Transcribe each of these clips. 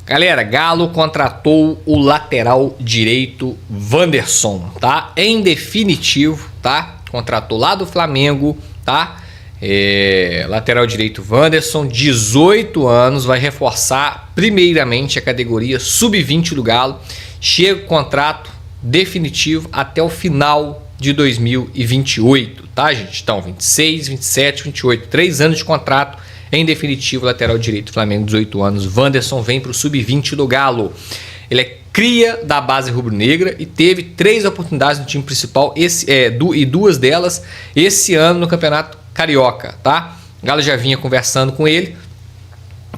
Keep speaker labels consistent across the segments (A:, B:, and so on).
A: Galera, Galo contratou o lateral direito Wanderson, tá? Em definitivo, tá? Contratou lá do Flamengo, tá? Lateral direito Wanderson, 18 anos, vai reforçar primeiramente a categoria sub-20 do Galo. Chega o contrato definitivo até o final de 2028, tá, gente? Então, 26, 27, 28, 3 anos de contrato. Em definitivo, lateral direito Flamengo, 18 anos. Wanderson vem para o sub-20 do Galo. Ele é cria da base rubro-negra e teve 3 oportunidades no time principal e 2 delas esse ano no Campeonato Carioca, tá? O Galo já vinha conversando com ele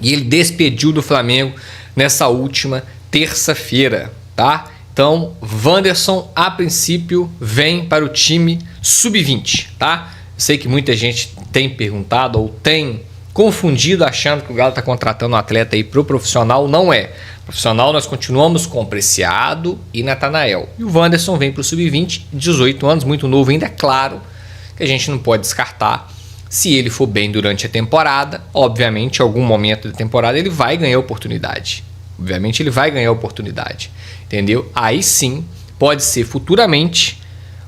A: e ele despediu do Flamengo nessa última terça-feira, tá? Então, Wanderson, a princípio, vem para o time sub-20, tá? Eu sei que muita gente tem perguntado ou tem confundido achando que o Galo está contratando um atleta aí para o profissional. Não é. Profissional nós continuamos com Preciado e Natanael. E o Wanderson vem para o sub-20, 18 anos, muito novo ainda, é claro que a gente não pode descartar. Se ele for bem durante a temporada, obviamente, em algum momento da temporada ele vai ganhar oportunidade. Obviamente ele vai ganhar oportunidade, entendeu? Aí sim, pode ser futuramente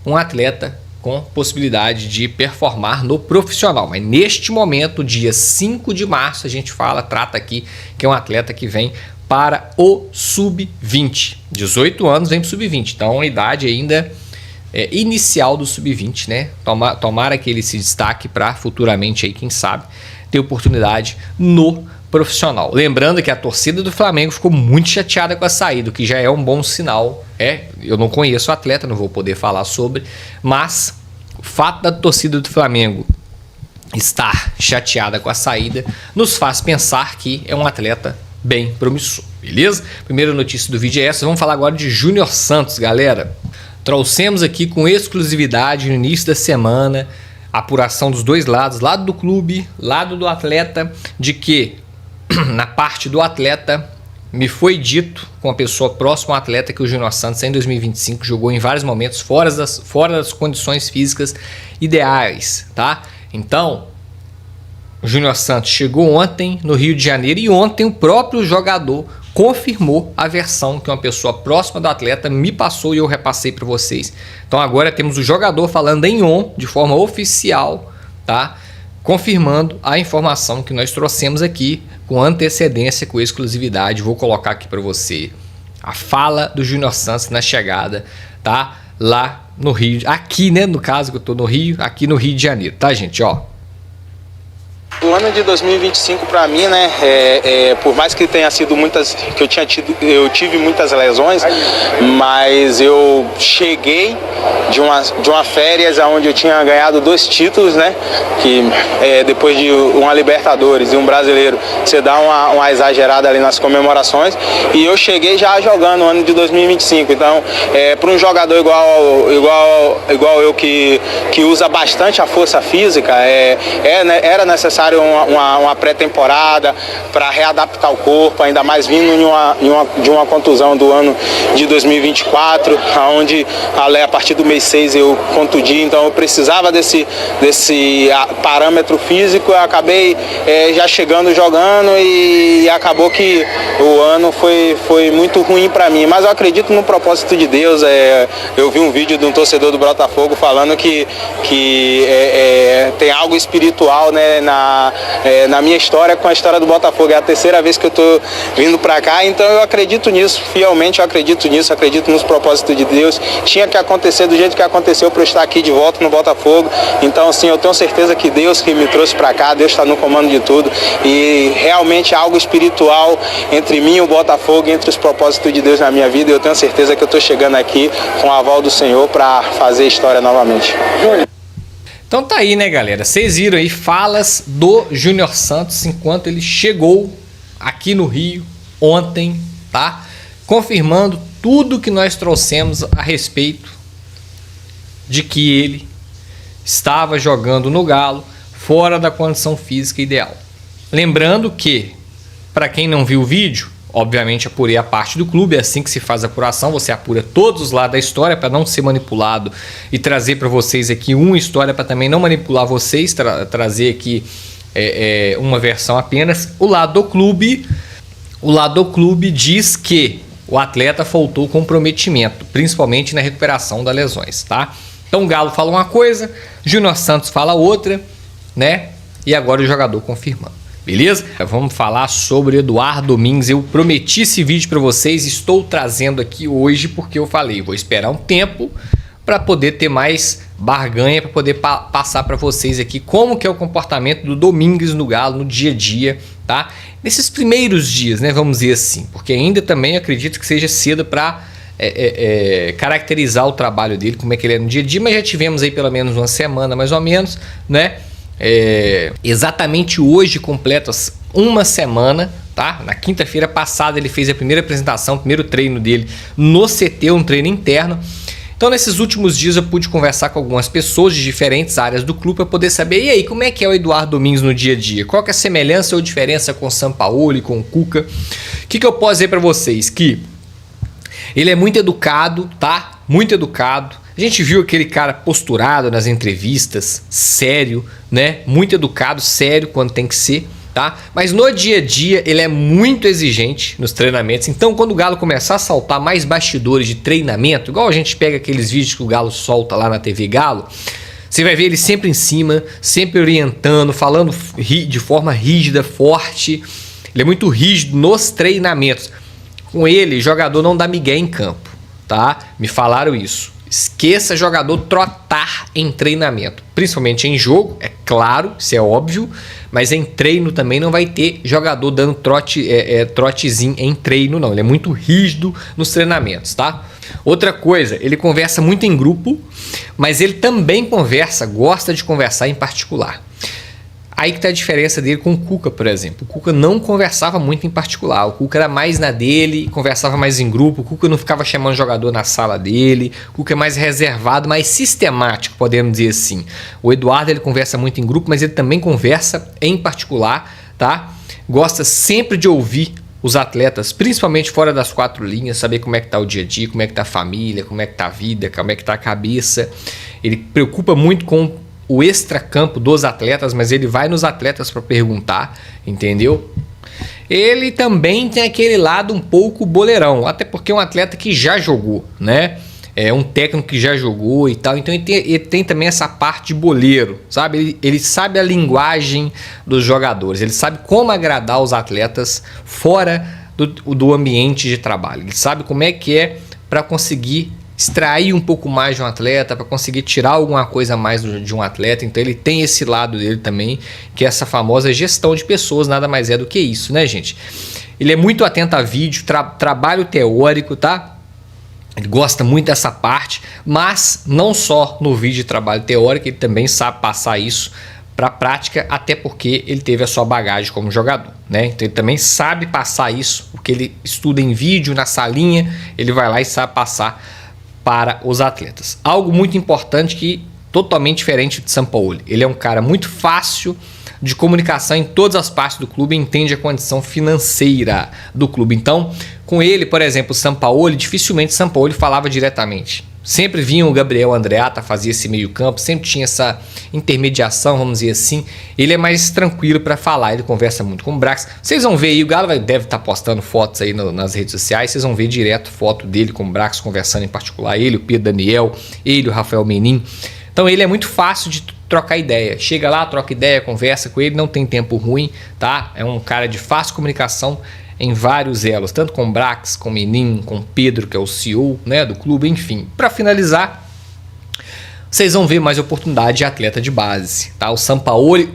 A: um atleta com possibilidade de performar no profissional. Mas neste momento, dia 5 de março, a gente trata aqui que é um atleta que vem para o sub-20. 18 anos vem para o sub-20, então a idade ainda inicial do sub-20, né? Tomara que ele se destaque para futuramente, aí, quem sabe, ter oportunidade no profissional. Lembrando que a torcida do Flamengo ficou muito chateada com a saída, o que já é um bom sinal. Eu não conheço o atleta, não vou poder falar sobre, mas o fato da torcida do Flamengo estar chateada com a saída nos faz pensar que é um atleta bem promissor, beleza? Primeira notícia do vídeo é essa. Vamos falar agora de Júnior Santos, galera. Trouxemos aqui com exclusividade no início da semana a apuração dos dois lados, lado do clube, lado do atleta, de que na parte do atleta me foi dito com a pessoa próxima ao atleta que o Júnior Santos em 2025 jogou em vários momentos fora das condições físicas ideais, tá? Então, o Júnior Santos chegou ontem no Rio de Janeiro e ontem o próprio jogador confirmou a versão que uma pessoa próxima do atleta me passou e eu repassei para vocês. Então agora temos o jogador falando em on, de forma oficial, tá? Confirmando a informação que nós trouxemos aqui com antecedência, com exclusividade. Vou colocar aqui para você a fala do Júnior Santos na chegada, tá? Lá no Rio, aqui, né? No caso que eu tô no Rio, aqui no Rio de Janeiro, tá, gente? Ó.
B: O ano de 2025 para mim, né, por mais que tenha sido eu tive muitas lesões, mas eu cheguei de uma férias onde eu tinha ganhado 2 títulos, né, que depois de uma Libertadores e um Brasileiro, você dá uma exagerada ali nas comemorações, e eu cheguei já jogando o ano de 2025. Então, para um jogador igual eu que usa bastante a força física, era necessário uma pré-temporada para readaptar o corpo, ainda mais vindo de uma contusão do ano de 2024, onde a partir do mês 6 eu contudi, então eu precisava desse parâmetro físico. Eu acabei já chegando jogando e acabou que o ano foi muito ruim para mim, mas eu acredito no propósito de Deus. Eu vi um vídeo de um torcedor do Botafogo falando que tem algo espiritual, né, na minha história com a história do Botafogo. É a terceira vez que eu tô vindo para cá, então eu acredito nisso, fielmente eu acredito nisso, acredito nos propósitos de Deus. Tinha que acontecer do jeito que aconteceu para eu estar aqui de volta no Botafogo. Então, assim, eu tenho certeza que Deus que me trouxe para cá, Deus está no comando de tudo, e realmente algo espiritual entre mim e o Botafogo, entre os propósitos de Deus na minha vida. Eu tenho certeza que eu tô chegando aqui com o aval do Senhor para fazer história novamente.
A: Então tá aí, né, galera? Vocês viram aí falas do Júnior Santos enquanto ele chegou aqui no Rio ontem, tá? Confirmando tudo que nós trouxemos a respeito de que ele estava jogando no Galo fora da condição física ideal. Lembrando que, para quem não viu o vídeo, obviamente apurei a parte do clube, é assim que se faz a apuração, você apura todos os lados da história para não ser manipulado e trazer para vocês aqui uma história para também não manipular vocês, trazer aqui uma versão apenas. O lado do clube, O lado do clube diz que o atleta faltou comprometimento, principalmente na recuperação das lesões, tá? Então o Galo fala uma coisa, Júnior Santos fala outra, né? E agora o jogador confirmando, beleza? Vamos falar sobre Eduardo Domingues. Eu prometi esse vídeo para vocês, estou trazendo aqui hoje porque eu falei, vou esperar um tempo para poder ter mais barganha, para poder passar para vocês aqui como que é o comportamento do Domingues no Galo no dia a dia, tá? Nesses primeiros dias, né, vamos dizer assim, porque ainda também acredito que seja cedo para caracterizar o trabalho dele, como é que ele é no dia a dia, mas já tivemos aí pelo menos uma semana mais ou menos, né? Exatamente hoje completa uma semana, tá? Na quinta-feira passada ele fez a primeira apresentação, o primeiro treino dele no CT, um treino interno. Então nesses últimos dias eu pude conversar com algumas pessoas de diferentes áreas do clube para poder saber, e aí, como é que é o Eduardo Domingues no dia a dia? Qual que é a semelhança ou diferença com o Sampaoli, com o Cuca? O que eu posso dizer para vocês? Que ele é muito educado, tá? Muito educado. A gente viu aquele cara posturado nas entrevistas, sério, né? Muito educado, sério quando tem que ser, tá? Mas no dia a dia ele é muito exigente nos treinamentos. Então quando o Galo começar a soltar mais bastidores de treinamento, igual a gente pega aqueles vídeos que o Galo solta lá na TV Galo, você vai ver ele sempre em cima, sempre orientando, falando de forma rígida, forte. Ele é muito rígido nos treinamentos. Com ele, jogador não dá migué em campo, tá? Me falaram isso. Esqueça jogador trotar em treinamento, principalmente em jogo, é claro, isso é óbvio, mas em treino também não vai ter jogador dando trotezinho em treino, não. Ele é muito rígido nos treinamentos, tá? Outra coisa, ele conversa muito em grupo, mas ele também gosta de conversar em particular. Aí que tá a diferença dele com o Cuca, por exemplo. O Cuca não conversava muito em particular. O Cuca era mais na dele, conversava mais em grupo. O Cuca não ficava chamando jogador na sala dele. O Cuca é mais reservado, mais sistemático, podemos dizer assim. O Eduardo, ele conversa muito em grupo, mas ele também conversa em particular, tá? Gosta sempre de ouvir os atletas, principalmente fora das quatro linhas, saber como é que tá o dia a dia, como é que tá a família, como é que tá a vida, como é que tá a cabeça. Ele preocupa muito com o extracampo dos atletas, mas ele vai nos atletas para perguntar, entendeu? Ele também tem aquele lado um pouco boleirão, até porque é um atleta que já jogou, né? É um técnico que já jogou e tal, então ele tem também essa parte de boleiro, sabe? Ele sabe a linguagem dos jogadores, ele sabe como agradar os atletas fora do ambiente de trabalho, ele sabe como é que é para conseguir extrair um pouco mais de um atleta, para conseguir tirar alguma coisa a mais de um atleta. Então ele tem esse lado dele também, que é essa famosa gestão de pessoas, nada mais é do que isso, né, gente? Ele é muito atento a vídeo, trabalho teórico, tá? Ele gosta muito dessa parte, mas não só no vídeo de trabalho teórico, ele também sabe passar isso para a prática, até porque ele teve a sua bagagem como jogador, né? Então ele também sabe passar isso, porque ele estuda em vídeo, na salinha, ele vai lá e sabe passar para os atletas. Algo muito importante que totalmente diferente de Sampaoli. Ele é um cara muito fácil de comunicação em todas as partes do clube, entende a condição financeira do clube. Então, com ele, por exemplo, o Sampaoli, dificilmente Sampaoli falava diretamente. Sempre vinha o Gabriel Andreatta, fazia esse meio campo, sempre tinha essa intermediação, vamos dizer assim. Ele é mais tranquilo para falar, ele conversa muito com o Brax. Vocês vão ver aí, o Galo deve estar postando fotos aí nas redes sociais, vocês vão ver direto foto dele com o Brax conversando em particular, ele, o Pedro Daniel, ele, o Rafael Menin. Então ele é muito fácil de trocar ideia. Chega lá, troca ideia, conversa com ele, não tem tempo ruim, tá? É um cara de fácil comunicação em vários elos, tanto com o Brax, com o Menin, com o Pedro, que é o CEO, né, do clube, enfim. Para finalizar, vocês vão ver mais oportunidade de atleta de base, tá? O Sampaoli,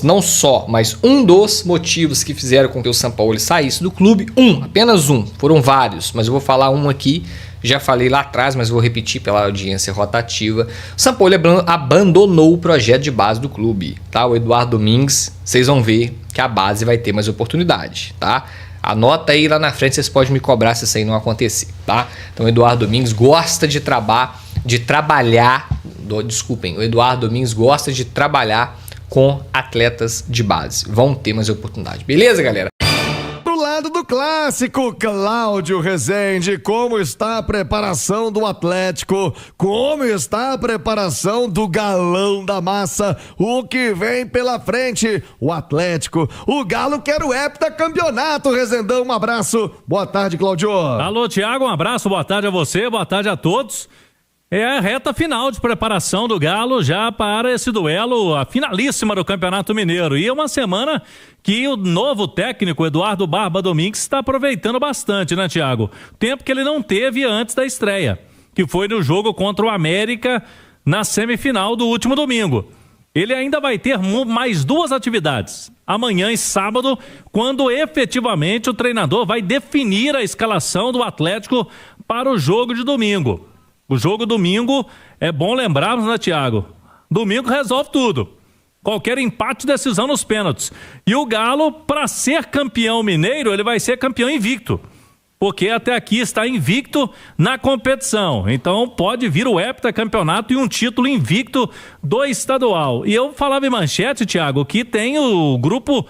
A: não só, mas um dos motivos que fizeram com que o Sampaoli saísse do clube, apenas um, foram vários, mas eu vou falar um aqui, já falei lá atrás, mas vou repetir pela audiência rotativa. O Sampaoli abandonou o projeto de base do clube, tá? O Eduardo Domingues, vocês vão ver que a base vai ter mais oportunidade, tá? Anota aí, lá na frente vocês podem me cobrar se isso aí não acontecer, tá? Então o Eduardo Domingues gosta de trabalhar, o Eduardo Domingues gosta de trabalhar com atletas de base. Vão ter mais oportunidade, beleza, galera?
C: Pro lado falado do clássico. Cláudio Rezende, como está a preparação do Atlético? Como está a preparação do Galão da Massa? O que vem pela frente? O Atlético, o Galo quer o heptacampeonato, Rezendão, um abraço. Boa tarde, Cláudio.
D: Alô, Thiago, um abraço, boa tarde a você, boa tarde a todos. É a reta final de preparação do Galo já para esse duelo, a finalíssima do Campeonato Mineiro. E é uma semana que o novo técnico, Eduardo Barba Domingues, está aproveitando bastante, né, Thiago? Tempo que ele não teve antes da estreia, que foi no jogo contra o América na semifinal do último domingo. Ele ainda vai ter mais 2 atividades, amanhã e sábado, quando efetivamente o treinador vai definir a escalação do Atlético para o jogo de domingo. O jogo domingo, é bom lembrarmos, né, Thiago? Domingo resolve tudo. Qualquer empate, decisão nos pênaltis. E o Galo, para ser campeão mineiro, ele vai ser campeão invicto. Porque até aqui está invicto na competição. Então pode vir o heptacampeonato e um título invicto do estadual. E eu falava em manchete, Thiago, que tem o grupo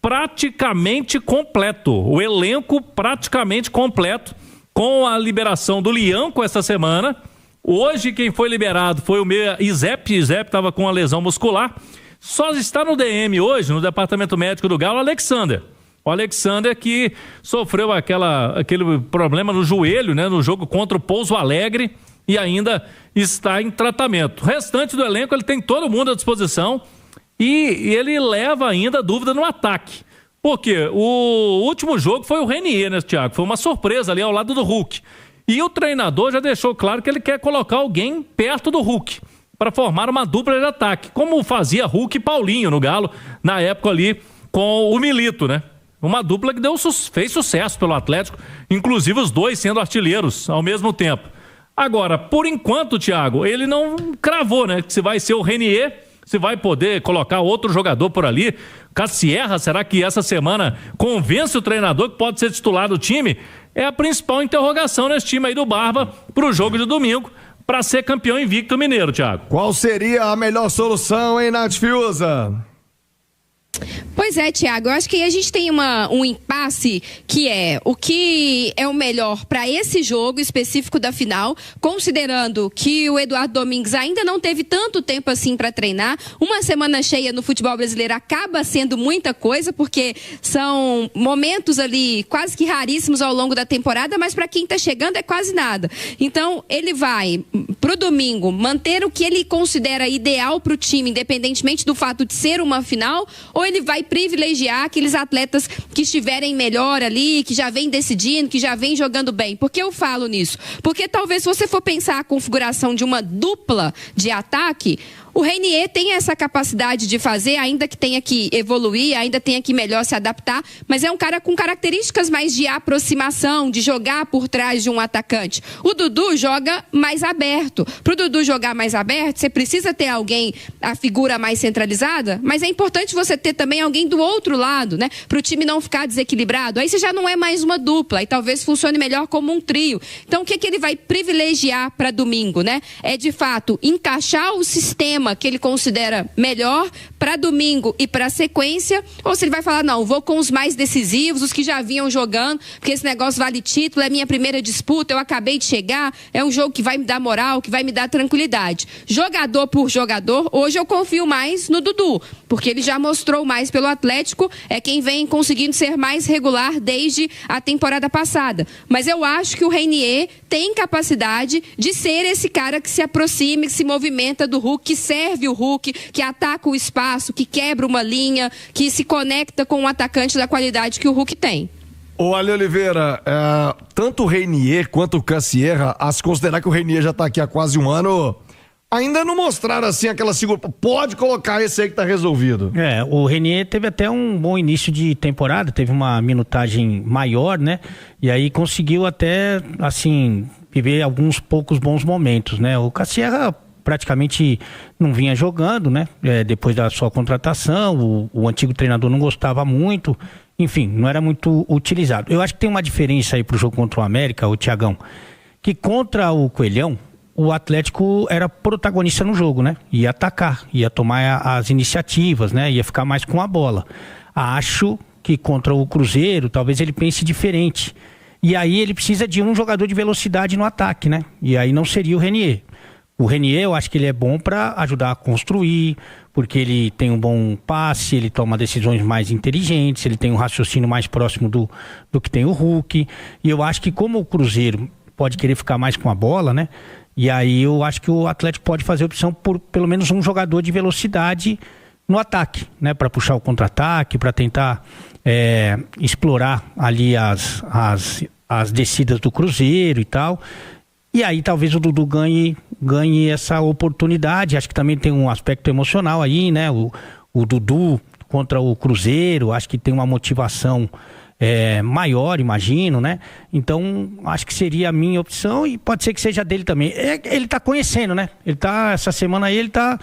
D: praticamente completo. O elenco praticamente completo. Com a liberação do Lianco essa semana. Hoje quem foi liberado foi o meia Izep. Izep estava com uma lesão muscular. Só está no DM hoje, no departamento médico do Galo, Alexander. O Alexander que sofreu aquele problema no joelho, né, no jogo contra o Pouso Alegre e ainda está em tratamento. O restante do elenco, ele tem todo mundo à disposição e ele leva ainda dúvida no ataque. Porque o último jogo foi o Renier, né, Thiago? Foi uma surpresa ali ao lado do Hulk. E o treinador já deixou claro que ele quer colocar alguém perto do Hulk para formar uma dupla de ataque, como fazia Hulk e Paulinho no Galo, na época ali com o Milito, né? Uma dupla que fez sucesso pelo Atlético, inclusive os dois sendo artilheiros ao mesmo tempo. Agora, por enquanto, Thiago, ele não cravou, né? Que se vai ser o Renier, se vai poder colocar outro jogador por ali. Cassierra, será que essa semana convence o treinador que pode ser titular do time? É a principal interrogação nesse time aí do Barba para o jogo de domingo, para ser campeão invicto mineiro, Thiago.
C: Qual seria a melhor solução, hein, Nath Fiuza?
E: Pois é, Thiago, eu acho que a gente tem um impasse que é o que é o melhor para esse jogo específico da final, considerando que o Eduardo Domingues ainda não teve tanto tempo assim para treinar. Uma semana cheia no futebol brasileiro acaba sendo muita coisa, porque são momentos ali quase que raríssimos ao longo da temporada, mas para quem está chegando é quase nada. Então, ele vai pro domingo manter o que ele considera ideal para o time, independentemente do fato de ser uma final, ou ele vai privilegiar aqueles atletas que estiverem melhor ali, que já vem decidindo, que já vem jogando bem. Por que eu falo nisso? Porque talvez se você for pensar a configuração de uma dupla de ataque, o Renier tem essa capacidade de fazer, ainda que tenha que evoluir, ainda tenha que melhor se adaptar, mas é um cara com características mais de aproximação, de jogar por trás de um atacante. O Dudu joga mais aberto. Para o Dudu jogar mais aberto, você precisa ter alguém, a figura mais centralizada, mas é importante você ter também alguém do outro lado, né? Para o time não ficar desequilibrado. Aí você já não é mais uma dupla, e talvez funcione melhor como um trio. Então, o que ele vai privilegiar para domingo, né? É, de fato, encaixar o sistema que ele considera melhor para domingo e para sequência, ou se ele vai falar, não, vou com os mais decisivos, os que já vinham jogando, porque esse negócio vale título, é minha primeira disputa, eu acabei de chegar, é um jogo que vai me dar moral, que vai me dar tranquilidade. Jogador por jogador, hoje eu confio mais no Dudu, porque ele já mostrou mais pelo Atlético, é quem vem conseguindo ser mais regular desde a temporada passada. Mas eu acho que o Renier tem capacidade de ser esse cara que se aproxima, que se movimenta do Hulk, que serve o Hulk, que ataca o espaço, que quebra uma linha, que se conecta com um atacante da qualidade que o Hulk tem.
C: Ô, Ale Oliveira, tanto o Renier quanto o Cassierra, a se considerar que o Renier já está aqui há quase um ano, ainda não mostraram assim aquela segurança. Pode colocar esse aí que tá resolvido.
F: O Renier teve até um bom início de temporada, teve uma minutagem maior, né? E aí conseguiu até, assim, viver alguns poucos bons momentos, né? O Cassierra praticamente não vinha jogando, né? Depois da sua contratação, o antigo treinador não gostava muito, enfim, não era muito utilizado. Eu acho que tem uma diferença aí pro jogo contra o América, o Thiagão, que contra o Coelhão, o Atlético era protagonista no jogo, né? Ia atacar, ia tomar as iniciativas, né? Ia ficar mais com a bola. Acho que contra o Cruzeiro, talvez ele pense diferente. E aí ele precisa de um jogador de velocidade no ataque, né? E aí não seria o Renier. O Renier, eu acho que ele é bom para ajudar a construir, porque ele tem um bom passe, ele toma decisões mais inteligentes, ele tem um raciocínio mais próximo do que tem o Hulk. E eu acho que como o Cruzeiro pode querer ficar mais com a bola, né? E aí eu acho que o Atlético pode fazer opção por pelo menos um jogador de velocidade no ataque, né? Para puxar o contra-ataque, para tentar explorar ali as descidas do Cruzeiro e tal. E aí talvez o Dudu ganhe essa oportunidade. Acho que também tem um aspecto emocional aí, né? O Dudu contra o Cruzeiro, acho que tem uma motivação maior, imagino, né? Então, acho que seria a minha opção e pode ser que seja dele também. Ele tá conhecendo, né? Essa semana aí ele tá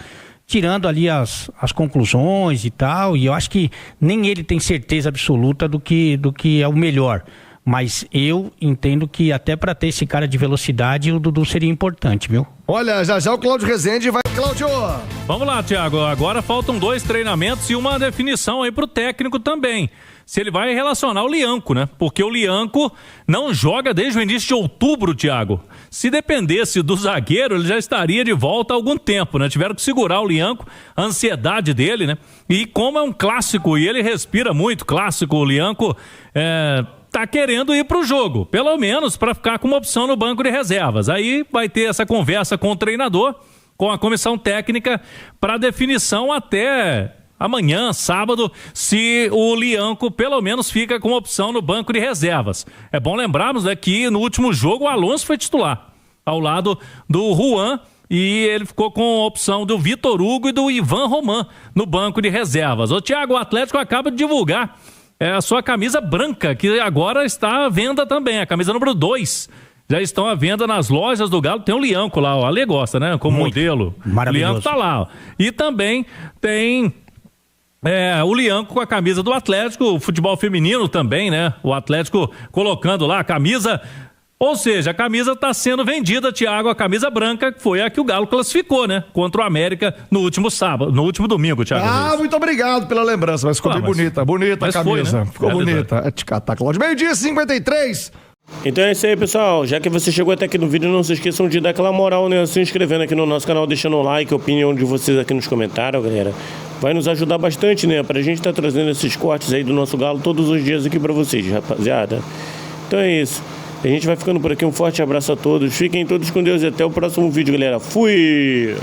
F: tirando ali as conclusões e tal, e eu acho que nem ele tem certeza absoluta do que é o melhor. Mas eu entendo que até para ter esse cara de velocidade, o Dudu seria importante, viu?
C: Olha, já o Cláudio Rezende vai, Cláudio!
D: Vamos lá, Thiago. Agora faltam 2 treinamentos e uma definição aí pro técnico também. Se ele vai relacionar o Lianco, né? Porque o Lianco não joga desde o início de outubro, Thiago. Se dependesse do zagueiro, ele já estaria de volta há algum tempo, né? Tiveram que segurar o Lianco, a ansiedade dele, né? E como é um clássico e ele respira muito clássico, o Lianco tá querendo ir pro jogo, pelo menos para ficar com uma opção no banco de reservas. Aí vai ter essa conversa com o treinador, com a comissão técnica, para definição até amanhã, sábado, se o Lianco pelo menos fica com opção no banco de reservas. É bom lembrarmos, né, que no último jogo o Alonso foi titular, ao lado do Juan, e ele ficou com a opção do Vitor Hugo e do Ivan Roman no banco de reservas. O Thiago, o Atlético acaba de divulgar a sua camisa branca, que agora está à venda também, a camisa número 2. Já estão à venda nas lojas do Galo. Tem o Lianco lá, o Ale gosta, né? Como muito modelo. Maravilhoso. O Lianco tá lá. Ó. E também tem o Lianco com a camisa do Atlético, o futebol feminino também, né? O Atlético colocando lá a camisa. Ou seja, a camisa está sendo vendida, Thiago, a camisa branca, que foi a que o Galo classificou, né? Contra o América no último sábado, no último domingo, Thiago.
C: Muito obrigado pela lembrança, mas ficou bem bonita a camisa. Foi, né? Ficou bonita. É te catar, Cláudio. 12:53.
G: Então é isso aí, pessoal. Já que você chegou até aqui no vídeo, não se esqueçam de dar aquela moral, né? Se inscrevendo aqui no nosso canal, deixando um like, a opinião de vocês aqui nos comentários, galera. Vai nos ajudar bastante, né? Pra gente estar trazendo esses cortes aí do nosso Galo todos os dias aqui pra vocês, rapaziada. Então é isso. A gente vai ficando por aqui. Um forte abraço a todos. Fiquem todos com Deus e até o próximo vídeo, galera. Fui!